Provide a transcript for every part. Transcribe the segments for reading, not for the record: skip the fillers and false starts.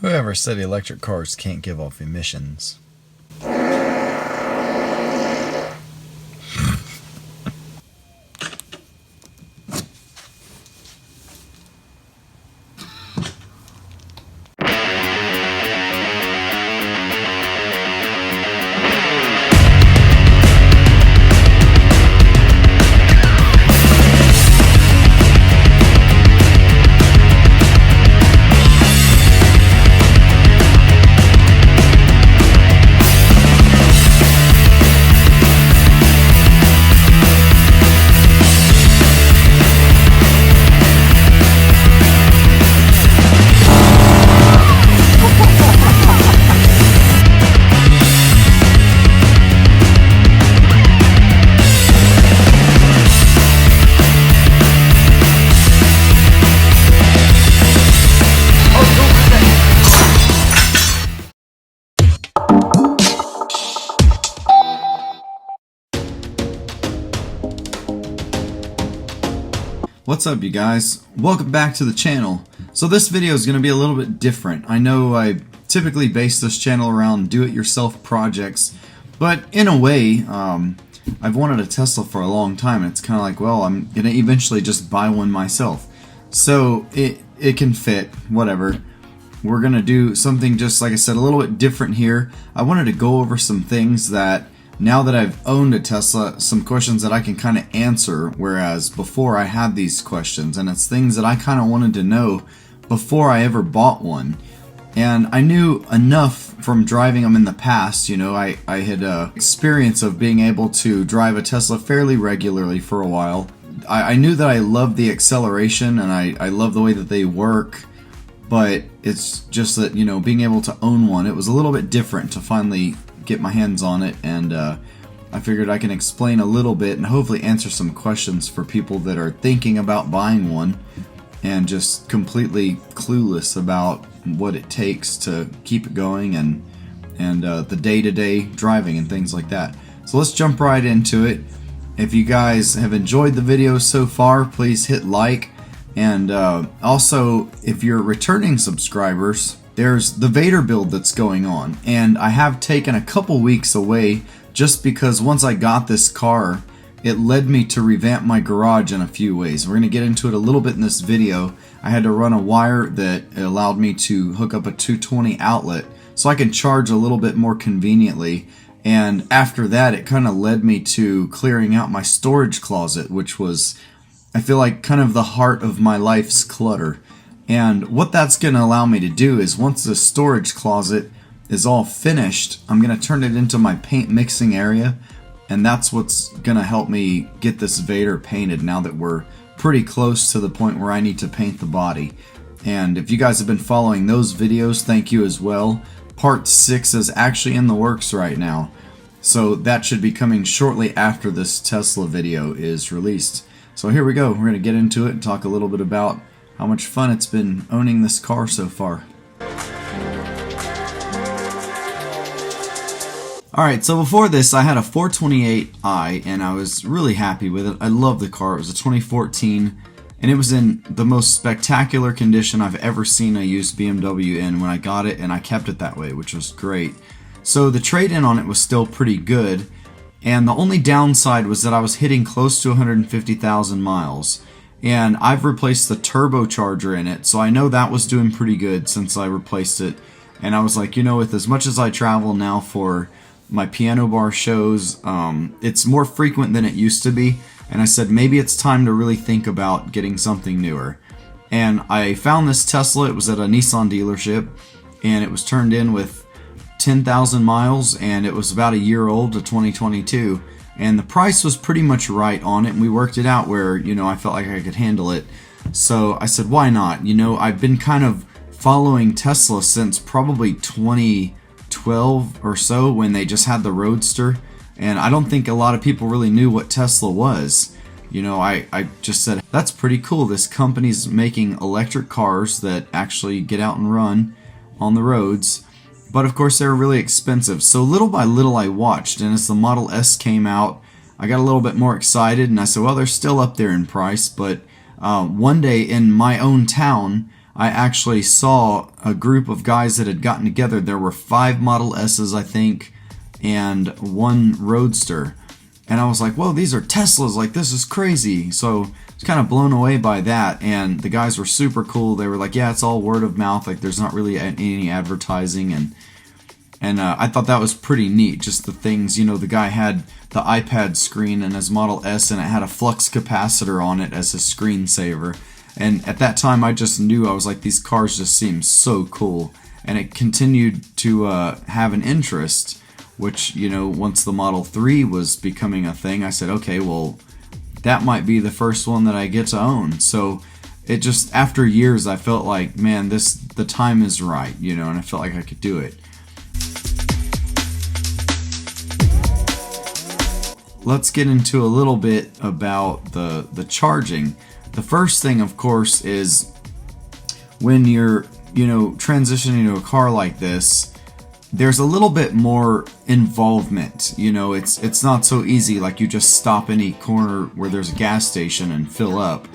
Whoever said electric cars can't give off emissions? What's up, you guys? Welcome back to the channel. So this video is going to be a little bit different. I know I typically base this channel around do-it-yourself projects, but in a way, I've wanted a Tesla for a long time. It's kind of like, well, I'm going to eventually just buy one myself. So it can fit, whatever. We're going to do something just, like I said, a little bit different here. I wanted to go over some things that, now that I've owned a Tesla, some questions that I can kind of answer, whereas before I had these questions, and it's things that I kind of wanted to know before I ever bought one. And I knew enough from driving them in the past. You know, I had experience of being able to drive a Tesla fairly regularly for a while. I knew that I loved the acceleration and I love the way that they work, but it's just that, you know, being able to own one, it was a little bit different to finally get my hands on it, and I figured I can explain a little bit and hopefully answer some questions for people that are thinking about buying one and just completely clueless about what it takes to keep it going and the day-to-day driving and things like that. So let's jump right into it. If you guys have enjoyed the video so far, please hit like, and also if you're returning subscribers, there's the Vader build that's going on, and I have taken a couple weeks away just because once I got this car, it led me to revamp my garage in a few ways. We're going to get into it a little bit in this video. I had to run a wire that allowed me to hook up a 220 outlet so I can charge a little bit more conveniently, and after that it kind of led me to clearing out my storage closet, which was, I feel like, kind of the heart of my life's clutter. And what that's going to allow me to do is, once the storage closet is all finished, I'm going to turn it into my paint mixing area, and that's what's going to help me get this Vader painted now that we're pretty close to the point where I need to paint the body. And if you guys have been following those videos, thank you as well. Part 6 is actually in the works right now, so that should be coming shortly after this Tesla video is released. So here we go. We're going to get into it and talk a little bit about how much fun it's been owning this car so far. Alright, so before this I had a 428i and I was really happy with it. I love the car. It was a 2014 and it was in the most spectacular condition I've ever seen a used BMW in when I got it, and I kept it that way, which was great. So the trade-in on it was still pretty good, and the only downside was that I was hitting close to 150,000 miles. And I've replaced the turbocharger in it, so I know that was doing pretty good since I replaced it. And I was like, you know, with as much as I travel now for my piano bar shows, it's more frequent than it used to be. And I said, maybe it's time to really think about getting something newer. And I found this Tesla. It was at a Nissan dealership, and it was turned in with 10,000 miles, and it was about a year old, to 2022. And the price was pretty much right on it, and we worked it out where, you know, I felt like I could handle it. So I said, why not? You know, I've been kind of following Tesla since probably 2012 or so, when they just had the Roadster. And I don't think a lot of people really knew what Tesla was. You know, I just said, that's pretty cool. This company's making electric cars that actually get out and run on the roads. But of course, they were really expensive. So little by little I watched, and as the Model S came out, I got a little bit more excited, and I said, well, they're still up there in price. But one day in my own town, I actually saw a group of guys that had gotten together. There were 5 Model S's, I think, and 1 Roadster. And I was like, whoa, these are Teslas, like this is crazy. So I was kind of blown away by that, and the guys were super cool. They were like, yeah, it's all word of mouth, like there's not really any advertising, and I thought that was pretty neat, just the things, you know, the guy had the iPad screen in his Model S, and it had a flux capacitor on it as a screensaver. And at that time, I just knew, I was like, these cars just seem so cool. And it continued to have an interest, which, you know, once the Model 3 was becoming a thing, I said, okay, well, that might be the first one that I get to own. So it just, after years, I felt like, man, the time is right, you know, and I felt like I could do it. Let's get into a little bit about the charging. The first thing, of course, is when you're, you know, transitioning to a car like this, there's a little bit more involvement. You know, it's not so easy like you just stop any corner where there's a gas station and fill up.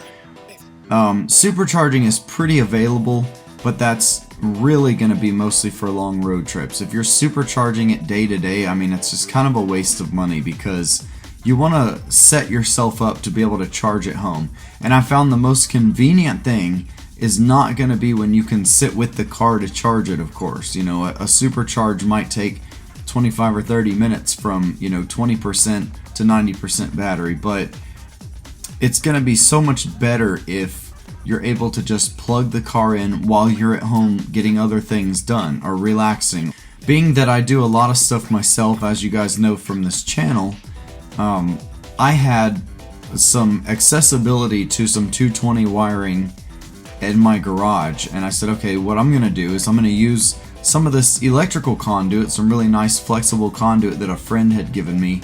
Supercharging is pretty available, but that's really going to be mostly for long road trips. If you're supercharging it day to day, I mean, it's just kind of a waste of money because you want to set yourself up to be able to charge at home. And I found the most convenient thing is not going to be when you can sit with the car to charge it, of course. You know, a supercharge might take 25 or 30 minutes from, you know, 20% to 90% battery, but it's going to be so much better if you're able to just plug the car in while you're at home getting other things done or relaxing. Being that I do a lot of stuff myself, as you guys know from this channel, I had some accessibility to some 220 wiring in my garage, and I said, okay, what I'm going to do is I'm going to use some of this electrical conduit, some really nice flexible conduit that a friend had given me,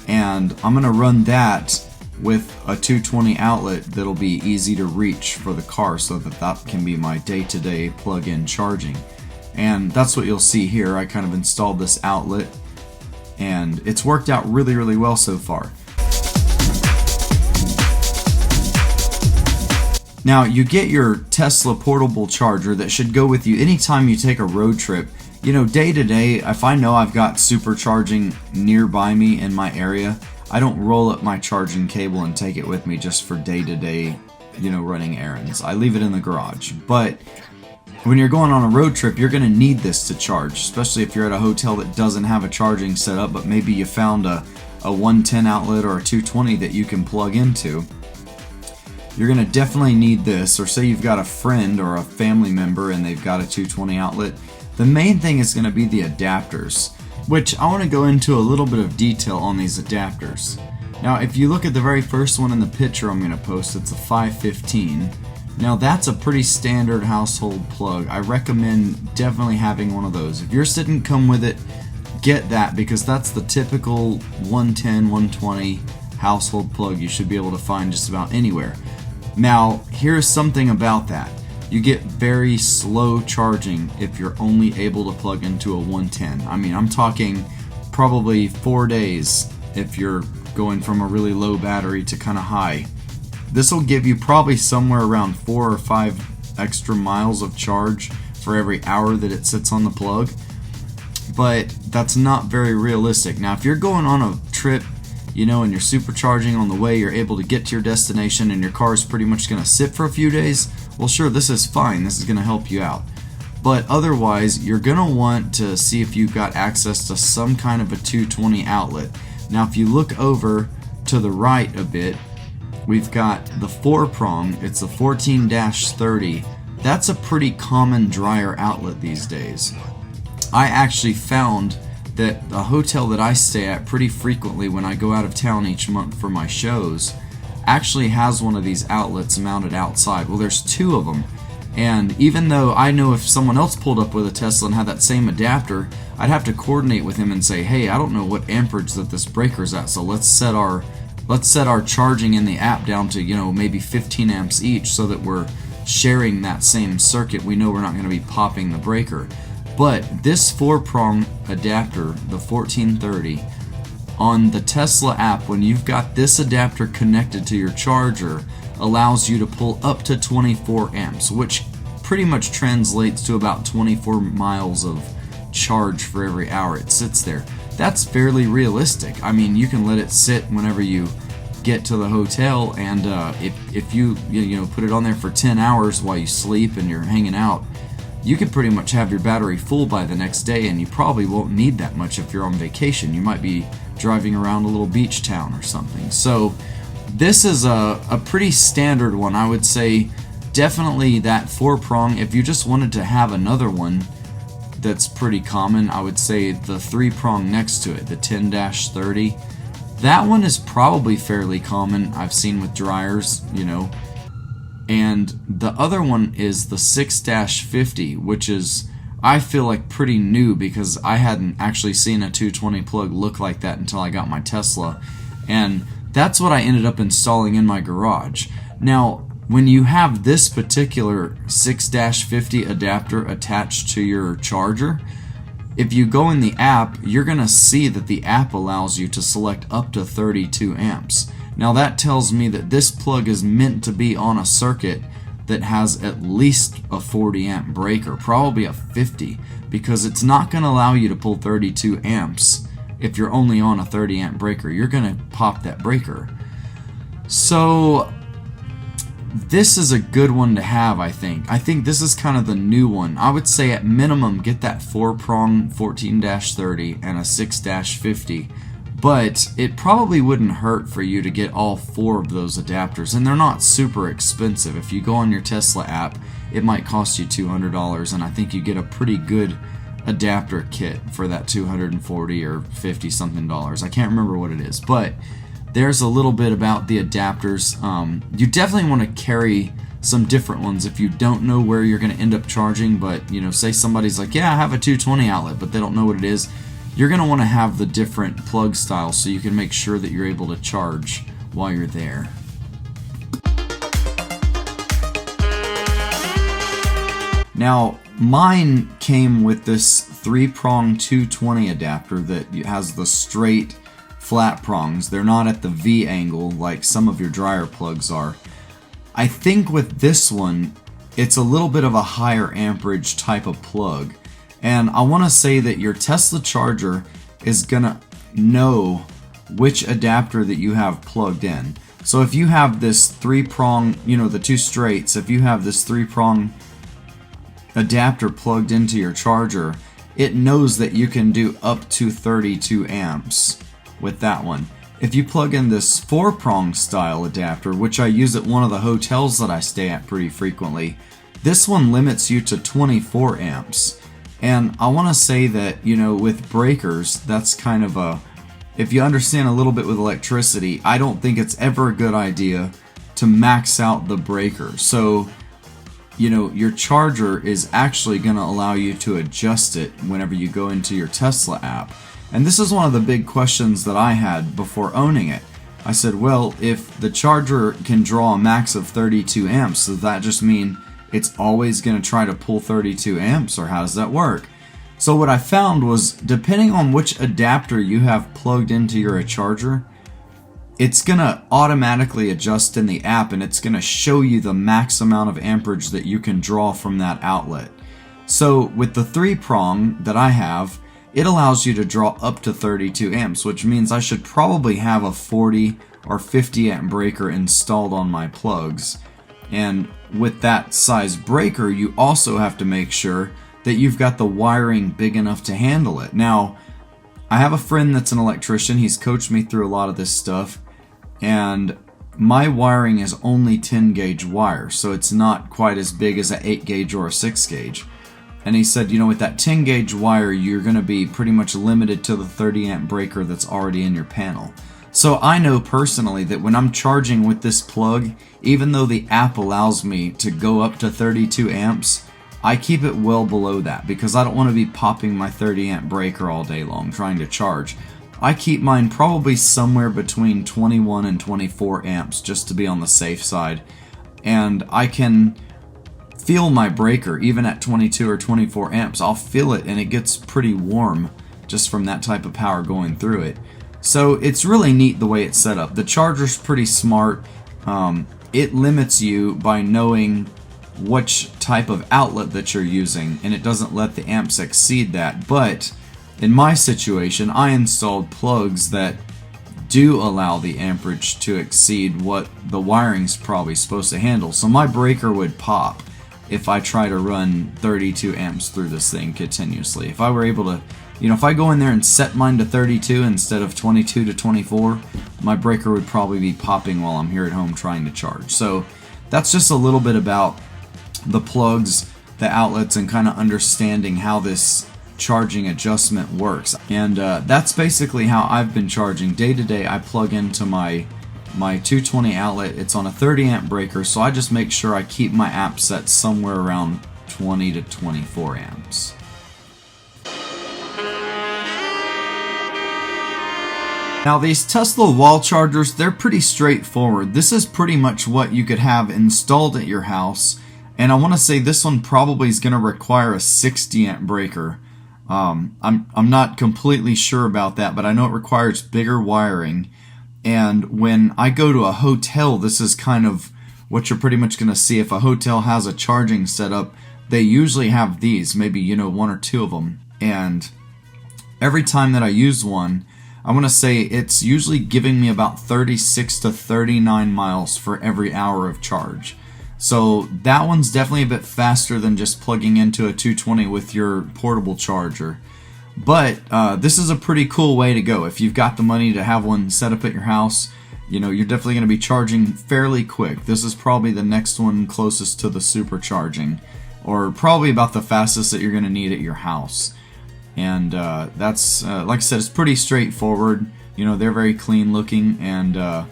and I'm going to run that with a 220 outlet that'll be easy to reach for the car so that can be my day-to-day plug-in charging. And that's what you'll see here. I kind of installed this outlet, and it's worked out really, really well so far. Now, you get your Tesla portable charger that should go with you anytime you take a road trip. You know, day to day, if I know I've got supercharging nearby me in my area, I don't roll up my charging cable and take it with me just for day to day, you know, running errands. I leave it in the garage. But when you're going on a road trip, you're going to need this to charge, especially if you're at a hotel that doesn't have a charging setup, but maybe you found a 110 outlet or a 220 that you can plug into. You're going to definitely need this, or say you've got a friend or a family member and they've got a 220 outlet. The main thing is going to be the adapters, which I want to go into a little bit of detail on these adapters. Now, if you look at the very first one in the picture I'm going to post, it's a 515. Now, that's a pretty standard household plug. I recommend definitely having one of those. If yours didn't come with it, get that, because that's the typical 110, 120 household plug you should be able to find just about anywhere. Now, here's something about that. You get very slow charging if you're only able to plug into a 110. I mean, I'm talking probably 4 days if you're going from a really low battery to kind of high. This will give you probably somewhere around 4 or 5 extra miles of charge for every hour that it sits on the plug, but that's not very realistic. Now, if you're going on a trip, you know, and you're supercharging on the way, you're able to get to your destination and your car is pretty much going to sit for a few days, well, sure, this is fine. This is going to help you out. But otherwise, you're going to want to see if you've got access to some kind of a 220 outlet. Now, if you look over to the right a bit, we've got the 4-prong. It's a 14-30. That's a pretty common dryer outlet these days. I actually found that the hotel that I stay at pretty frequently when I go out of town each month for my shows actually has one of these outlets mounted outside. Well, there's 2 of them, and even though I know if someone else pulled up with a Tesla and had that same adapter, I'd have to coordinate with him and say, hey, I don't know what amperage that this breaker's at, so let's set our charging in the app down to, you know, maybe 15 amps each, so that we're sharing that same circuit. We know we're not going to be popping the breaker. But this 4-prong adapter, the 1430, on the Tesla app, when you've got this adapter connected to your charger, allows you to pull up to 24 amps, which pretty much translates to about 24 miles of charge for every hour it sits there. That's fairly realistic. I mean, you can let it sit whenever you get to the hotel, and if you put it on there for 10 hours while you sleep and you're hanging out, you could pretty much have your battery full by the next day, and you probably won't need that much if you're on vacation. You might be driving around a little beach town or something. So this is a pretty standard one. I would say definitely that 4-prong. If you just wanted to have another one that's pretty common, I would say the 3-prong next to it, the 10-30. That one is probably fairly common. I've seen with dryers, And the other one is the 6-50, which is, I feel like, pretty new because I hadn't actually seen a 220 plug look like that until I got my Tesla. And that's what I ended up installing in my garage. Now, when you have this particular 6-50 adapter attached to your charger, if you go in the app, you're going to see that the app allows you to select up to 32 amps. Now that tells me that this plug is meant to be on a circuit that has at least a 40 amp breaker, probably a 50, because it's not going to allow you to pull 32 amps if you're only on a 30 amp breaker. You're going to pop that breaker. So this is a good one to have, I think. I think this is kind of the new one. I would say at minimum get that 4-prong 14-30 and a 6-50. But it probably wouldn't hurt for you to get all 4 of those adapters, and they're not super expensive. If you go on your Tesla app, it might cost you $200, and I think you get a pretty good adapter kit for that $240 or $50 something. I can't remember what it is, but there's a little bit about the adapters. You definitely want to carry some different ones if you don't know where you're going to end up charging, but say somebody's like, yeah, I have a 220 outlet, but they don't know what it is. You're going to want to have the different plug styles so you can make sure that you're able to charge while you're there. Now, mine came with this 3-prong 220 adapter that has the straight flat prongs. They're not at the V angle like some of your dryer plugs are. I think with this one, it's a little bit of a higher amperage type of plug. And I want to say that your Tesla charger is going to know which adapter that you have plugged in. So if you have this 3-prong, the 2 straights, if you have this 3-prong adapter plugged into your charger, it knows that you can do up to 32 amps with that one. If you plug in this 4-prong style adapter, which I use at one of the hotels that I stay at pretty frequently, this one limits you to 24 amps. And I want to say that, with breakers, that's kind of if you understand a little bit with electricity, I don't think it's ever a good idea to max out the breaker. So, your charger is actually going to allow you to adjust it whenever you go into your Tesla app. And this is one of the big questions that I had before owning it. I said, well, if the charger can draw a max of 32 amps, does that just mean it's always going to try to pull 32 amps, or how does that work? So what I found was, depending on which adapter you have plugged into your charger, it's going to automatically adjust in the app, and it's going to show you the max amount of amperage that you can draw from that outlet. So with the 3-prong that I have, it allows you to draw up to 32 amps, which means I should probably have a 40 or 50 amp breaker installed on my plugs. And with that size breaker, you also have to make sure that you've got the wiring big enough to handle it. Now, I have a friend that's an electrician. He's coached me through a lot of this stuff, and my wiring is only 10 gauge wire, so it's not quite as big as an 8 gauge or a 6 gauge. And he said, with that 10 gauge wire, you're going to be pretty much limited to the 30 amp breaker that's already in your panel. So I know personally that when I'm charging with this plug, even though the app allows me to go up to 32 amps, I keep it well below that because I don't want to be popping my 30 amp breaker all day long trying to charge. I keep mine probably somewhere between 21 and 24 amps just to be on the safe side. And I can feel my breaker even at 22 or 24 amps. I'll feel it and it gets pretty warm just from that type of power going through it. So it's really neat the way it's set up. The charger's pretty smart. It limits you by knowing which type of outlet that you're using, and it doesn't let the amps exceed that. But in my situation, I installed plugs that do allow the amperage to exceed what the wiring's probably supposed to handle. So my breaker would pop if I try to run 32 amps through this thing continuously. If I were able to, if I go in there and set mine to 32 instead of 22 to 24, my breaker would probably be popping while I'm here at home trying to charge. So that's just a little bit about the plugs, the outlets, and kind of understanding how this charging adjustment works. And that's basically how I've been charging day to day. I plug into my 220 outlet. It's on a 30 amp breaker, so I just make sure I keep my amp set somewhere around 20 to 24 amps. Now these Tesla wall chargers, they're pretty straightforward. This is pretty much what you could have installed at your house, and I want to say this one probably is going to require a 60 amp breaker. I'm not completely sure about that, but I know it requires bigger wiring. And when I go to a hotel, this is kind of what you're pretty much going to see. If a hotel has a charging setup, they usually have these, maybe, one or two of them. And every time that I use one, I want to say it's usually giving me about 36 to 39 miles for every hour of charge. So that one's definitely a bit faster than just plugging into a 220 with your portable charger. But this is a pretty cool way to go. If you've got the money to have one set up at your house, you're definitely going to be charging fairly quick. This is probably the next one closest to the Supercharging, or probably about the fastest that you're going to need at your house. And that's, like I said, it's pretty straightforward. They're very clean looking, and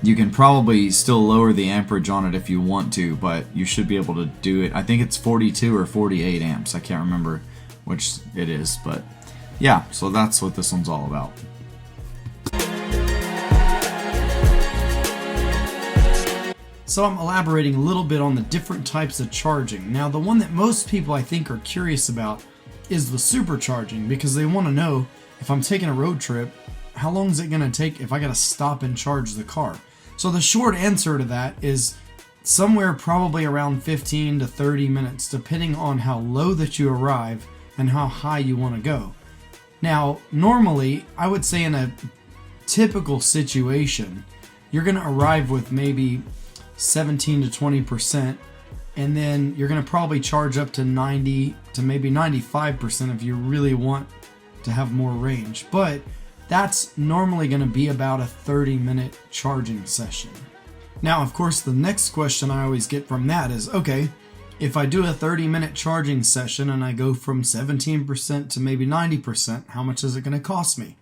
you can probably still lower the amperage on it if you want to, but you should be able to do it. I think it's 42 or 48 amps. I can't remember which it is, but yeah, so that's what this one's all about. So I'm elaborating a little bit on the different types of charging. Now, the one that most people I think are curious about is the supercharging, because they want to know, if I'm taking a road trip, how long is it going to take if I got to stop and charge the car? So the short answer to that is somewhere probably around 15 to 30 minutes, depending on how low that you arrive and how high you want to go. Now, normally, I would say in a typical situation, you're going to arrive with maybe 17 to 20%, and then you're going to probably charge up to 90 to maybe 95% if you really want to have more range. But that's normally going to be about a 30-minute charging session. Now, of course, the next question I always get from that is, okay, if I do a 30-minute charging session and I go from 17% to maybe 90%, how much is it going to cost me?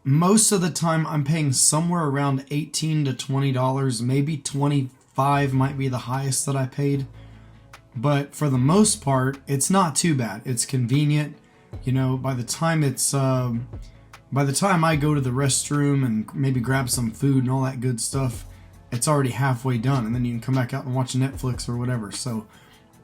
Most of the time, I'm paying somewhere around $18 to $20, maybe $25 might be the highest that I paid. But for the most part, it's not too bad. It's convenient. By the time I go to the restroom and maybe grab some food and all that good stuff, it's already halfway done, and then you can come back out and watch Netflix or whatever. So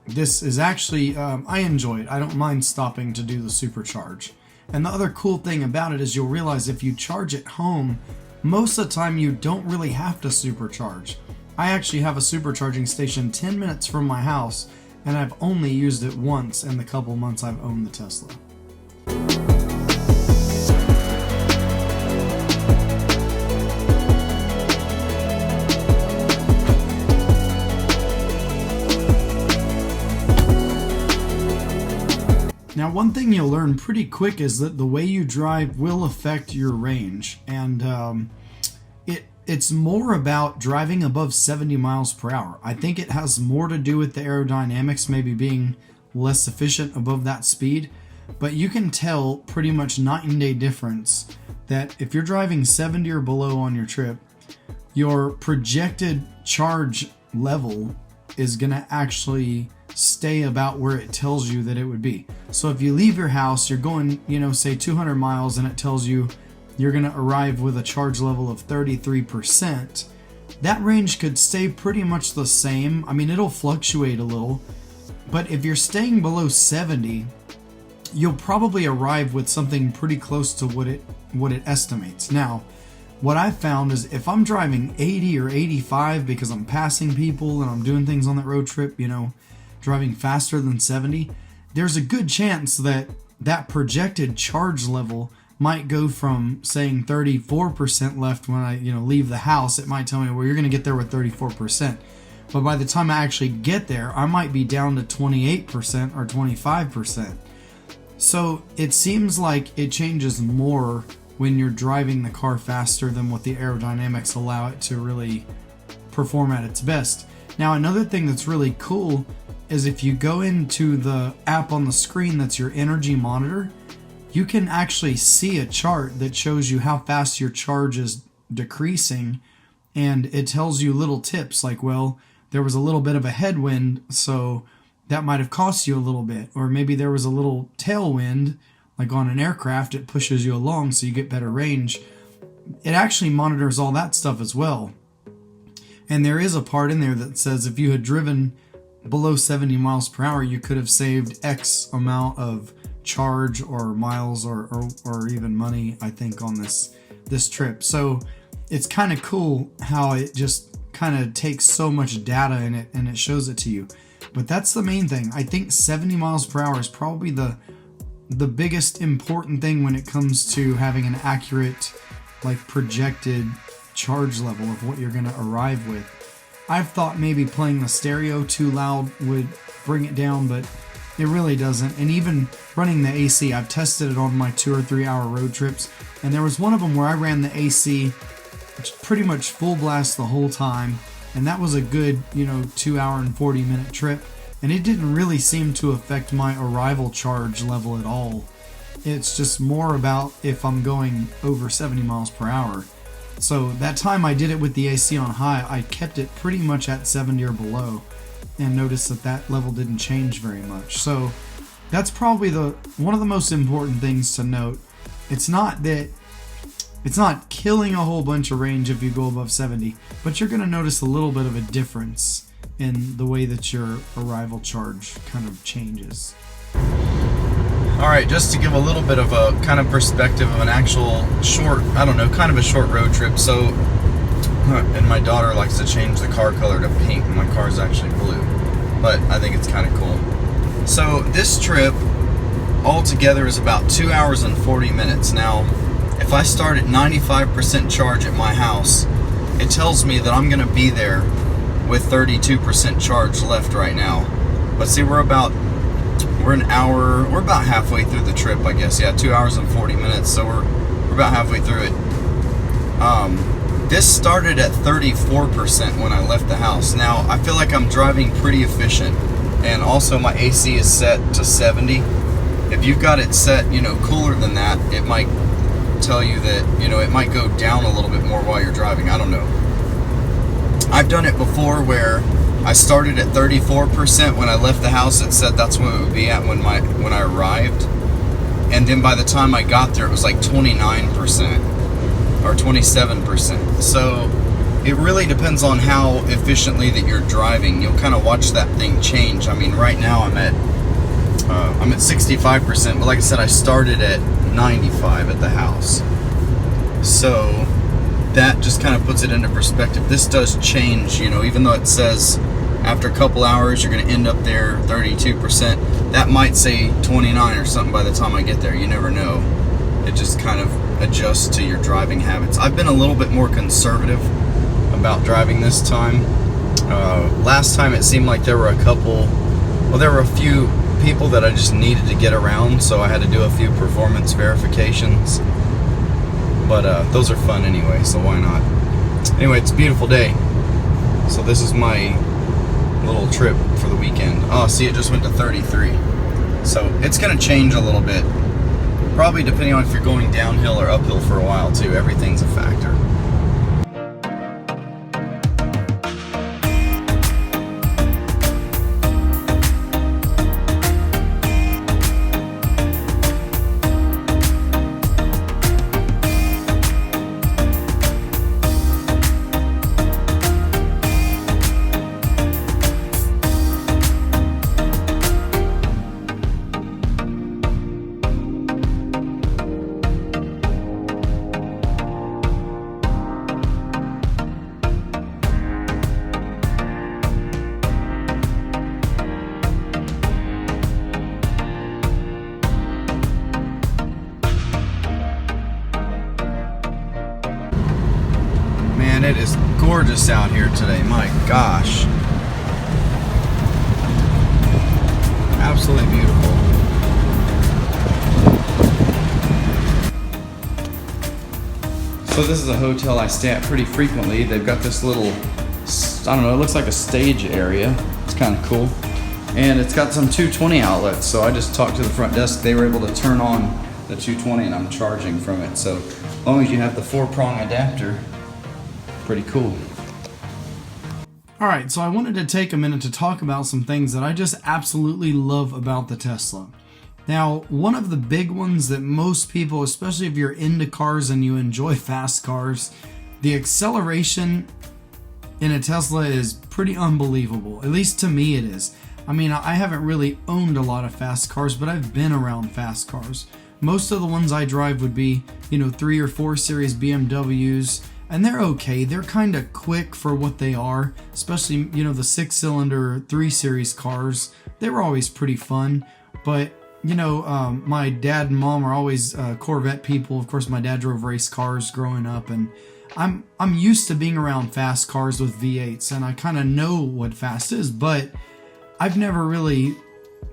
this is actually, I enjoy it. I don't mind stopping to do the supercharge. And the other cool thing about it is you'll realize if you charge at home, most of the time you don't really have to supercharge. I actually have a supercharging station 10 minutes from my house, and I've only used it once in the couple months I've owned the Tesla. Now, one thing you'll learn pretty quick is that the way you drive will affect your range, and it's more about driving above 70 miles per hour. I think it has more to do with the aerodynamics maybe being less efficient above that speed, but you can tell pretty much night and day difference that if you're driving 70 or below on your trip, your projected charge level is going to actually stay about where it tells you that it would be. So if you leave your house, you're going, say 200 miles, and it tells you you're going to arrive with a charge level of 33%, that range could stay pretty much the same. I mean, it'll fluctuate a little, but if you're staying below 70, you'll probably arrive with something pretty close to what it estimates. Now, what I found is if I'm driving 80 or 85 because I'm passing people and I'm doing things on that road trip, driving faster than 70, there's a good chance that that projected charge level might go from saying 34% left when I leave the house. It might tell me, well, you're going to get there with 34%. But by the time I actually get there, I might be down to 28% or 25%. So it seems like it changes more when you're driving the car faster than what the aerodynamics allow it to really perform at its best. Now, another thing that's really cool is if you go into the app on the screen that's your energy monitor, you can actually see a chart that shows you how fast your charge is decreasing, and it tells you little tips like, well, there was a little bit of a headwind, so that might have cost you a little bit. Or maybe there was a little tailwind, like on an aircraft, it pushes you along so you get better range. It actually monitors all that stuff as well. And there is a part in there that says if you had driven below 70 miles per hour, you could have saved X amount of charge or miles or even money, I think, on this trip. So it's kind of cool how it just kind of takes so much data in it and it shows it to you. But that's the main thing. I think 70 miles per hour is probably the biggest important thing when it comes to having an accurate, like, projected charge level of what you're going to arrive with. I've thought maybe playing the stereo too loud would bring it down, but it really doesn't. And even running the AC, I've tested it on my 2 or 3 hour road trips, and there was one of them where I ran the AC pretty much full blast the whole time, and that was a good 2 hour and 40 minute trip, and it didn't really seem to affect my arrival charge level at all. It's just more about if I'm going over 70 miles per hour. So that time I did it with the AC on high, I kept it pretty much at 70 or below and noticed that level didn't change very much. So that's probably one of the most important things to note. It's not killing a whole bunch of range if you go above 70, but you're going to notice a little bit of a difference in the way that your arrival charge kind of changes. Alright, just to give a little bit of a kind of perspective of an actual short, kind of a short road trip. So, and my daughter likes to change the car color to pink, and my car's actually blue, but I think it's kind of cool. So this trip altogether is about 2 hours and 40 minutes. Now, if I start at 95% charge at my house, it tells me that I'm going to be there with 32% charge left right now. But see, we're about halfway through the trip, I guess. Yeah, 2 hours and 40 minutes, so we're about halfway through it. This started at 34% when I left the house. Now, I feel like I'm driving pretty efficient, and also my AC is set to 70. If you've got it set, cooler than that, it might tell you that, it might go down a little bit more while you're driving. I don't know. I've done it before where I started at 34% when I left the house. It said that's what it would be at when I arrived, and then by the time I got there, it was like 29% or 27%. So it really depends on how efficiently that you're driving. You'll kind of watch that thing change. I mean, right now I'm at 65%, but like I said, I started at 95 at the house. So that just kind of puts it into perspective. This does change, even though it says after a couple hours you're going to end up there 32%, that might say 29 or something by the time I get there. You never know. It just kind of adjusts to your driving habits. I've been a little bit more conservative about driving this time. Last time it seemed like there were a few people that I just needed to get around, so I had to do a few performance verifications. But those are fun anyway, so why not? Anyway, it's a beautiful day. So this is my little trip for the weekend. Oh, see, it just went to 33. So it's going to change a little bit. Probably depending on if you're going downhill or uphill for a while too. Everything's a factor. man, it is gorgeous out here today. My gosh. Absolutely beautiful. So this is a hotel I stay at pretty frequently. They've got this little, I don't know, it looks like a stage area. It's kind of cool. And it's got some 220 outlets. So I just talked to the front desk. They were able to turn on the 220 and I'm charging from it. So as long as you have the 4-prong adapter, pretty cool. Alright, so I wanted to take a minute to talk about some things that I just absolutely love about the Tesla. Now, one of the big ones that most people, especially if you're into cars and you enjoy fast cars, the acceleration in a Tesla is pretty unbelievable. At least to me it is. I mean, I haven't really owned a lot of fast cars, but I've been around fast cars. Most of the ones I drive would be, 3 or 4 Series BMWs, and they're okay. They're kind of quick for what they are, especially, the 6-cylinder 3 Series cars. They were always pretty fun, but my dad and mom are always Corvette people. Of course, my dad drove race cars growing up, and I'm used to being around fast cars with V8s, and I kind of know what fast is, but I've never really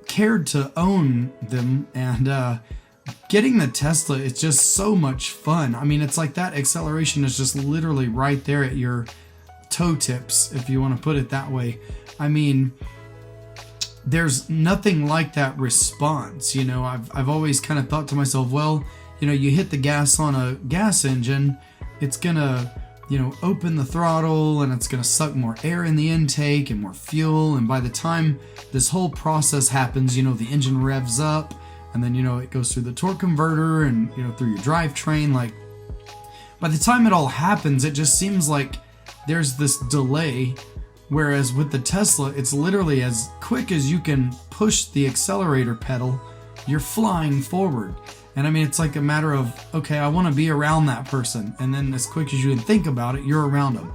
cared to own them, and getting the Tesla, it's just so much fun. I mean, it's like that acceleration is just literally right there at your toe tips, if you want to put it that way. I mean, there's nothing like that response. I've always kind of thought to myself, well, you hit the gas on a gas engine, it's gonna open the throttle and it's gonna suck more air in the intake and more fuel, and by the time this whole process happens, the engine revs up, and then it goes through the torque converter and through your drivetrain. Like, by the time it all happens, it just seems like there's this delay. Whereas with the Tesla, it's literally as quick as you can push the accelerator pedal, you're flying forward. And I mean, it's like a matter of, okay, I want to be around that person. And then as quick as you can think about it, you're around them.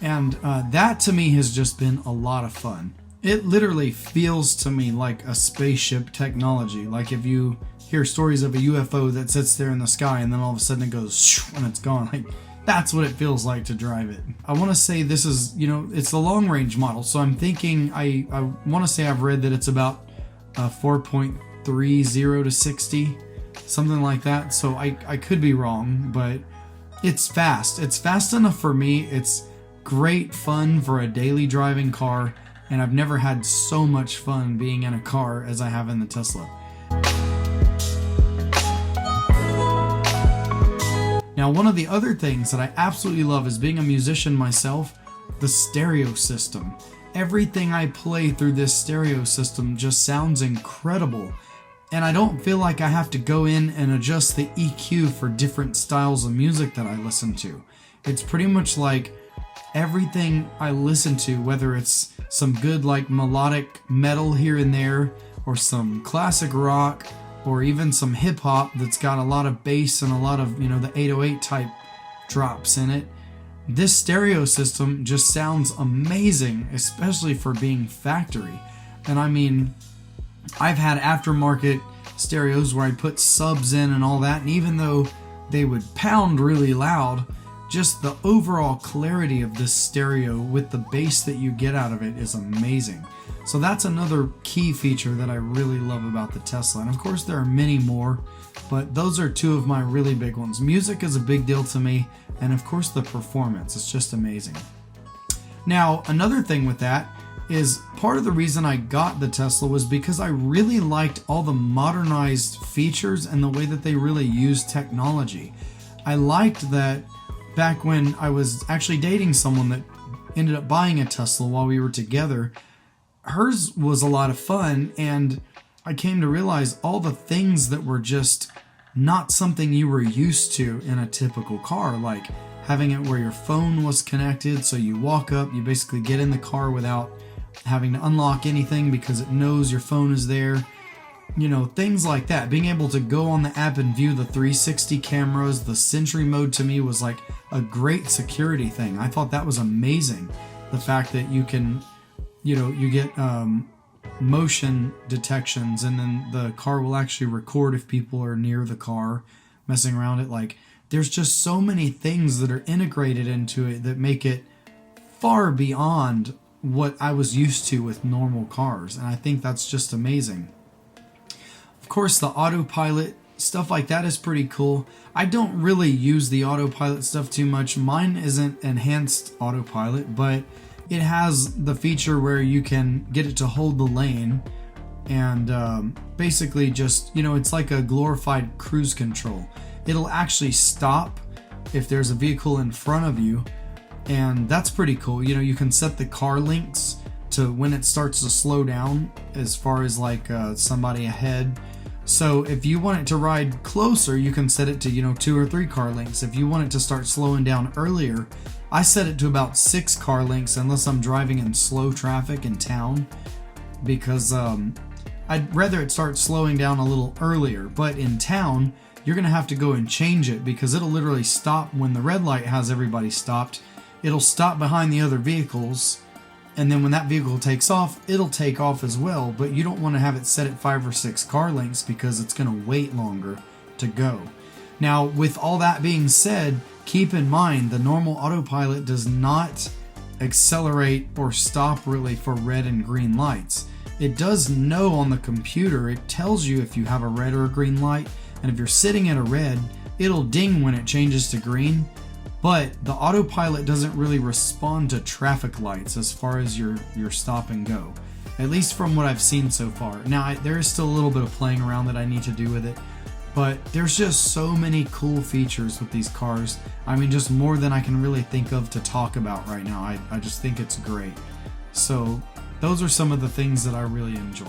And that to me has just been a lot of fun. It literally feels to me like a spaceship technology. Like if you hear stories of a UFO that sits there in the sky and then all of a sudden it goes shoo, and it's gone. Like, that's what it feels like to drive it. I want to say this is, it's the long range model. So I'm thinking, I want to say I've read that it's about 4.30 to 60, something like that. So I could be wrong, but it's fast. It's fast enough for me. It's great fun for a daily driving car. And I've never had so much fun being in a car as I have in the Tesla. Now, one of the other things that I absolutely love is being a musician myself, the stereo system. Everything I play through this stereo system just sounds incredible. And I don't feel like I have to go in and adjust the EQ for different styles of music that I listen to. It's pretty much like everything I listen to, whether it's some good like melodic metal here and there, or some classic rock, or even some hip-hop that's got a lot of bass and a lot of, the 808 type drops in it. This stereo system just sounds amazing, especially for being factory. And I mean, I've had aftermarket stereos where I put subs in and all that, and even though they would pound really loud, just the overall clarity of this stereo with the bass that you get out of it is amazing. So that's another key feature that I really love about the Tesla. And of course there are many more, but those are two of my really big ones. Music is a big deal to me, and of course the performance. It's just amazing. Now, another thing with that is part of the reason I got the Tesla was because I really liked all the modernized features and the way that they really use technology. I liked that back when I was actually dating someone that ended up buying a Tesla while we were together, hers was a lot of fun, and I came to realize all the things that were just not something you were used to in a typical car, like having it where your phone was connected, so you walk up, you basically get in the car without having to unlock anything because it knows your phone is there. Things like that. Being able to go on the app and view the 360 cameras, the Sentry mode to me was like a great security thing. I thought that was amazing. The fact that you can, you get motion detections, and then the car will actually record if people are near the car messing around it. Like, there's just so many things that are integrated into it that make it far beyond what I was used to with normal cars, and I think that's just amazing. Of course, the autopilot stuff like that is pretty cool. I don't really use the autopilot stuff too much. Mine isn't enhanced autopilot, but it has the feature where you can get it to hold the lane and basically just, it's like a glorified cruise control. It'll actually stop if there's a vehicle in front of you, and that's pretty cool. You can set the car links to when it starts to slow down as far as like somebody ahead. So if you want it to ride closer, you can set it to 2 or 3 car lengths. If you want it to start slowing down earlier, I set it to about 6 car lengths unless I'm driving in slow traffic in town, because I'd rather it start slowing down a little earlier. But in town, you're gonna have to go and change it, because it'll literally stop when the red light has everybody stopped. It'll stop behind the other vehicles, and then when that vehicle takes off, it'll take off as well. But you don't want to have it set at 5 or 6 car lengths, because it's going to wait longer to go. Now, with all that being said, keep in mind the normal autopilot does not accelerate or stop really for red and green lights. It does know on the computer, it tells you if you have a red or a green light, and if you're sitting at a red, it'll ding when it changes to green. But the autopilot doesn't really respond to traffic lights as far as your stop and go, at least from what I've seen so far. Now, there is still a little bit of playing around that I need to do with it, but there's just so many cool features with these cars. I mean, just more than I can really think of to talk about right now. I just think it's great. So those are some of the things that I really enjoy.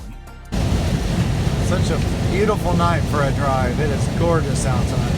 Such a beautiful night for a drive. It is gorgeous outside.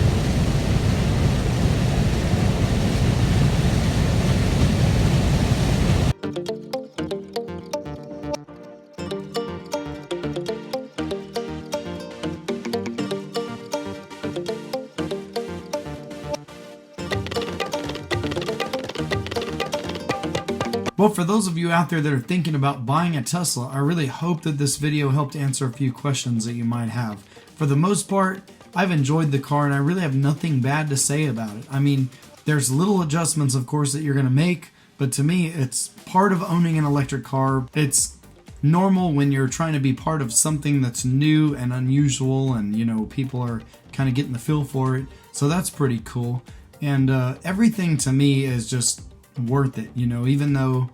Well, for those of you out there that are thinking about buying a Tesla, I really hope that this video helped answer a few questions that you might have. For the most part, I've enjoyed the car and I really have nothing bad to say about it. I mean, there's little adjustments, of course, that you're going to make, but to me, it's part of owning an electric car. It's normal when you're trying to be part of something that's new and unusual, and people are kind of getting the feel for it. So that's pretty cool. And everything to me is just worth it, even though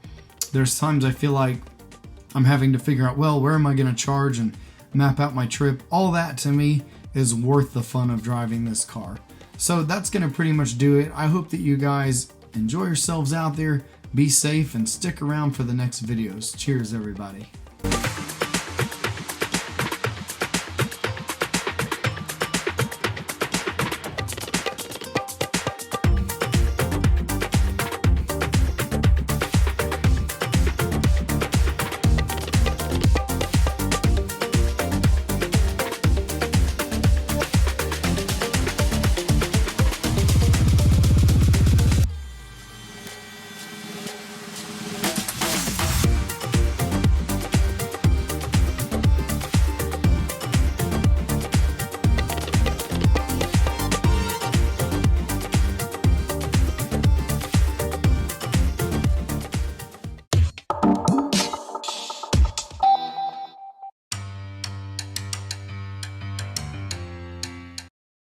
there's times I feel like I'm having to figure out, well, where am I going to charge and map out my trip. All that to me is worth the fun of driving this car. So that's going to pretty much do it. I hope that you guys enjoy yourselves out there, be safe, and stick around for the next videos. Cheers, everybody.